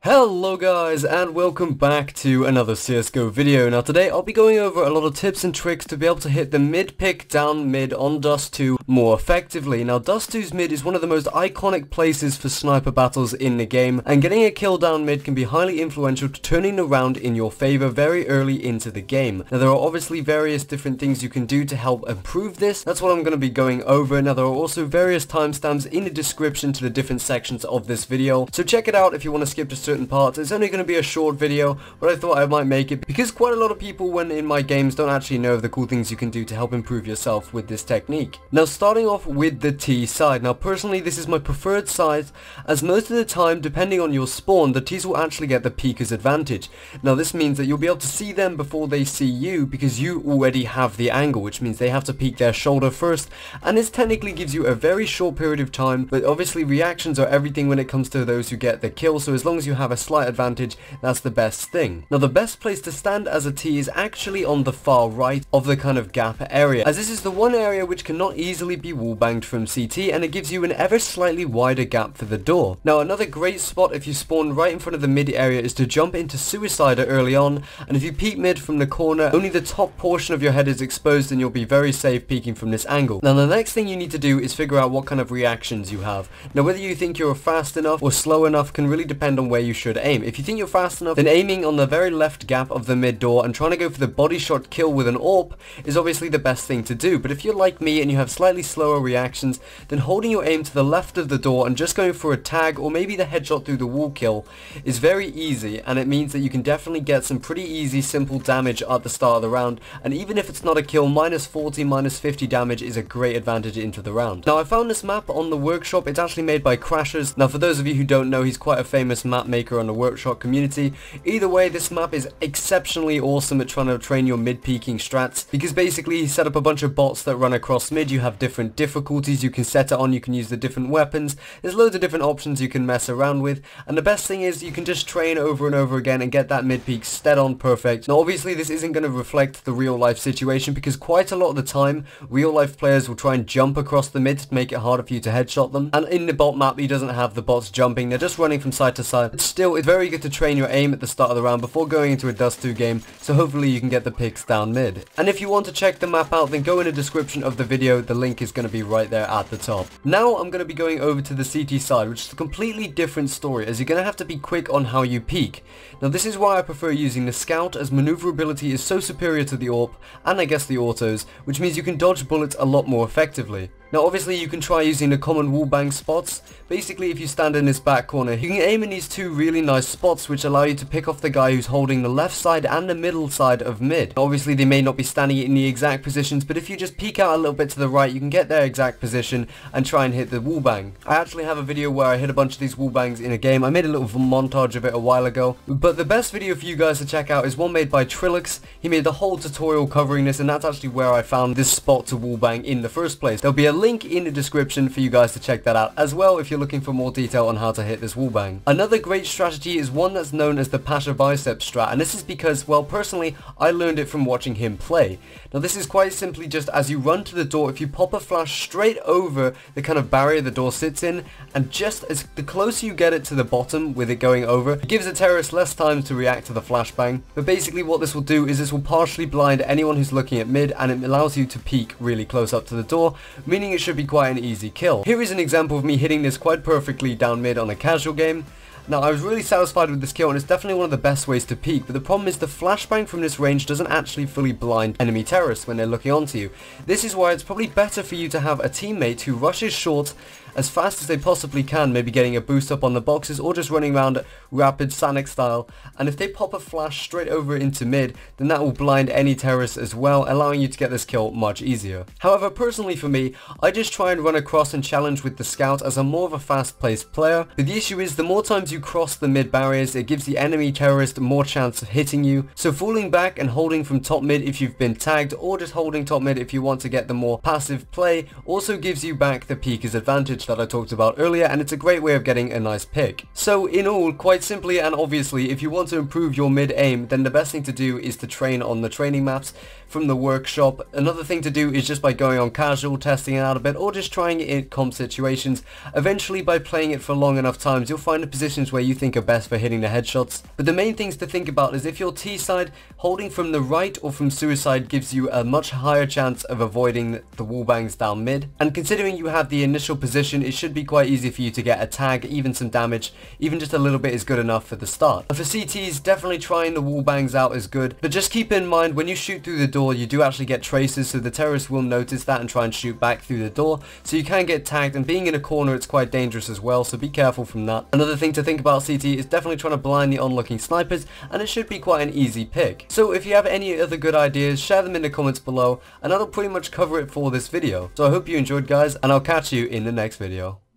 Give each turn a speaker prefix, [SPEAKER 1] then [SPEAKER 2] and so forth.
[SPEAKER 1] Hello guys and welcome back to another CSGO video. Now today I'll be going over a lot of tips and tricks to be able to hit the mid pick down mid on Dust 2 more effectively. Now Dust 2's mid is one of the most iconic places for sniper battles in the game, and getting a kill down mid can be highly influential to turning the round in your favor very early into the game. Now there are obviously various different things you can do to help improve this. That's what I'm going to be going over. Now there are also various timestamps in the description to the different sections of this video, so check it out if you want to skip to certain parts. It's only going to be a short video, but I thought I might make it because quite a lot of people when in my games don't actually know of the cool things you can do to help improve yourself with this technique. Now starting off with the T side. Now personally this is my preferred side, as most of the time depending on your spawn the T's will actually get the peeker's advantage. Now this means that you'll be able to see them before they see you because you already have the angle, which means they have to peek their shoulder first, and this technically gives you a very short period of time, but obviously reactions are everything when it comes to those who get the kill, so as long as you have a slight advantage, that's the best thing. Now the best place to stand as a T is actually on the far right of the kind of gap area, as this is the one area which cannot easily be wallbanged from CT, and it gives you an ever slightly wider gap for the door. Now another great spot if you spawn right in front of the mid area is to jump into Suicider early on, and if you peek mid from the corner only the top portion of your head is exposed and you'll be very safe peeking from this angle. Now the next thing you need to do is figure out what kind of reactions you have. Now whether you think you're fast enough or slow enough can really depend on where you should aim. If you think you're fast enough, then aiming on the very left gap of the mid door and trying to go for the body shot kill with an AWP is obviously the best thing to do. But if you're like me and you have slightly slower reactions, then holding your aim to the left of the door and just going for a tag or maybe the headshot through the wall kill is very easy, and it means that you can definitely get some pretty easy simple damage at the start of the round, and even if it's not a kill, minus 40, minus 50 damage is a great advantage into the round. Now I found this map on the workshop. It's actually made by Crashz. Now for those of you who don't know, he's quite a famous map maker on the workshop community. Either way, this map is exceptionally awesome at trying to train your mid peeking strats, because basically he set up a bunch of bots that run across mid. You have different difficulties you can set it on, you can use the different weapons, there's loads of different options you can mess around with, and the best thing is you can just train over and over again and get that mid peek dead on perfect. Now obviously this isn't going to reflect the real life situation, because quite a lot of the time real life players will try and jump across the mid to make it harder for you to headshot them, and in the bot map he doesn't have the bots jumping, they're just running from side to side. But still, it's very good to train your aim at the start of the round before going into a Dust 2 game, so hopefully you can get the picks down mid. And if you want to check the map out, then go in the description of the video, the link is going to be right there at the top. Now I'm going to be going over to the CT side, which is a completely different story, as you're going to have to be quick on how you peek. Now this is why I prefer using the Scout, as maneuverability is so superior to the AWP, and I guess the autos, which means you can dodge bullets a lot more effectively. Now obviously you can try using the common Wallbang Spots. Basically if you stand in this back corner, you can aim in these two really nice spots which allow you to pick off the guy who's holding the left side and the middle side of mid. Obviously they may not be standing in the exact positions, but if you just peek out a little bit to the right you can get their exact position and try and hit the wallbang. I actually have a video where I hit a bunch of these wallbangs in a game. I made a little montage of it a while ago, but the best video for you guys to check out is one made by TrilluXe. He made the whole tutorial covering this, and that's actually where I found this spot to wallbang in the first place. There'll be a link in the description for you guys to check that out as well if you're looking for more detail on how to hit this wallbang. Another great strategy is one that's known as the PashaBiceps strat, and this is because, well, personally I learned it from watching him play. Now this is quite simply just as you run to the door, if you pop a flash straight over the kind of barrier the door sits in, and just as the closer you get it to the bottom with it going over, it gives the terrorist less time to react to the flashbang. But basically what this will do is this will partially blind anyone who's looking at mid, and it allows you to peek really close up to the door, meaning it should be quite an easy kill. Here is an example of me hitting this quite perfectly down mid on a casual game. Now I was really satisfied with this kill, and it's definitely one of the best ways to peek, but the problem is the flashbang from this range doesn't actually fully blind enemy terrorists when they're looking onto you. This is why it's probably better for you to have a teammate who rushes short as fast as they possibly can, maybe getting a boost up on the boxes or just running around rapid Sonic style, and if they pop a flash straight over into mid, then that will blind any terrorists as well, allowing you to get this kill much easier. However, personally for me, I just try and run across and challenge with the Scout, as I'm more of a fast-paced player, but the issue is the more times you cross the mid barriers, it gives the enemy terrorist more chance of hitting you, so falling back and holding from top mid if you've been tagged, or just holding top mid if you want to get the more passive play, also gives you back the peeker's advantage that I talked about earlier, and it's a great way of getting a nice pick. So in all, quite simply and obviously, if you want to improve your mid aim, then the best thing to do is to train on the training maps. from the workshop. Another thing to do is just by going on casual, testing it out a bit, or just trying it in comp situations. Eventually, by playing it for long enough times, you'll find the positions where you think are best for hitting the headshots. But the main things to think about is if you're T-side, holding from the right or from suicide gives you a much higher chance of avoiding the wallbangs down mid. And considering you have the initial position, it should be quite easy for you to get a tag, even some damage. Even just a little bit is good enough for the start. And for CTs, definitely trying the wallbangs out is good. But just keep in mind, when you shoot through the door, you do actually get traces, so the terrorists will notice that and try and shoot back through the door. So you can get tagged, and being in a corner, it's quite dangerous as well, so be careful from that. Another thing to think about CT is definitely trying to blind the onlooking snipers, and it should be quite an easy pick. So if you have any other good ideas, share them in the comments below, and that'll pretty much cover it for this video. So I hope you enjoyed, guys, and I'll catch you in the next video.